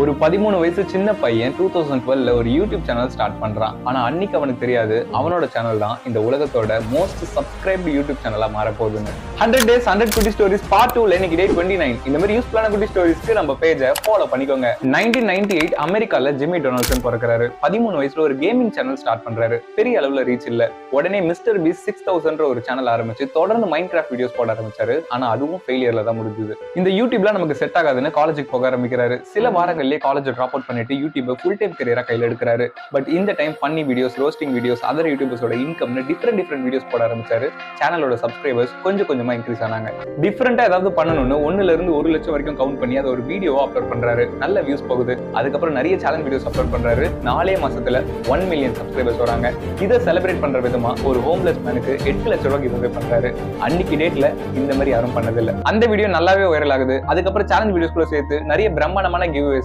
ஒரு 13 வயசு சின்ன பையன் 2012ல ஒரு யூடியூப் சேனல் ஸ்டார்ட் பண்றான். ஆனா அன்னைக்கு அவனுக்கு தெரியாது அவனோட சேனல் தான் இந்த உலகத்தோட மோஸ்ட் சப்ஸ்கிரைப்டு யூடியூப் சேனலா மாற போகுதுன்னு. 100 days 100 குட்டி ஸ்டோரிஸ் பார்ட் 2ல இன்னைக்கு டே 29. இந்த மாதிரி யூஸ்ஃபுல்லான குட்டி ஸ்டோரிஸ்க்கு நம்ம பேஜை ஃபாலோ பண்ணிக்கோங்க. 1998 அமெரிக்கால ஜிம்மி டொனால்ட்சன் பிறக்கிறாரு. 13 வயசுல ஒரு கேமிங் சேனல் ஸ்டார்ட் பண்றாரு. பெரிய அளவுல ரீச் இல்ல. உடனே மிஸ்டர் பீஸ் 6000 ஒரு சேனல் ஆரம்பிச்சு தொடர்ந்து மைண்ட் கிராஃப்ட் வீடியோஸ் போட ஆரம்பிச்சாரு. ஆனா அதுவும் ஃபெயிலியர்ல தான் முடிஞ்சது. இந்த யூடியூப்ல நமக்கு செட் ஆகாதுன்னு காலேஜுக்கு போக ஆரம்பிக்கிறாரு. சில வாரங்கள் காலேஜ் டிராப் அவுட் பண்ணிட்டு யூடியூப் ஃபுல் டைம் கரியரா கையில எடுக்கிறாரு. பட் இந்த time funny videos, roasting videos, other யூடியூபர்ஸோட இன்கம்னு டிஃபரெண்ட் வீடியோஸ் போட ஆரம்பிச்சாரு. சேனலோட சப்ஸ்கிரைபர்ஸ் கொஞ்சமா இன்க்ரீஸ் ஆனாங்க. டிஃபரெண்டா ஏதாவது பண்ணணும்னு 1 இருந்து 1 லட்சம் வரைக்கும் கவுண்ட் பண்ணி அதை ஒரு வீடியோவா அப்லோட் பண்றாரு. நல்ல வியூஸ் போகுது. அதுக்கப்புறம் நிறைய சேலஞ்ச் வீடியோஸ் அப்லோட் பண்றாரு. 4 மாசத்துல 1 மில்லியன் சப்ஸ்கிரைபர்ஸ் வராங்க. இதை செலிப்ரேட் பண்ற விதமா ஒரு ஹோம்லெஸ் மேனுக்கு 8 லட்சம் ரூபாய் கிவ்அவே பண்றாரு. அன்னைக்கு டேட்ல இந்த மாதிரி யாரும் பண்ணதில்லை. அந்த வீடியோ நல்லாவே வைரல் ஆகுது. அதுக்கப்புறம் சேலஞ்ச் வீடியோஸ்குள்ள சேர்த்து நிறைய பிரம்மாண்டமான கிவ்அவேஸ்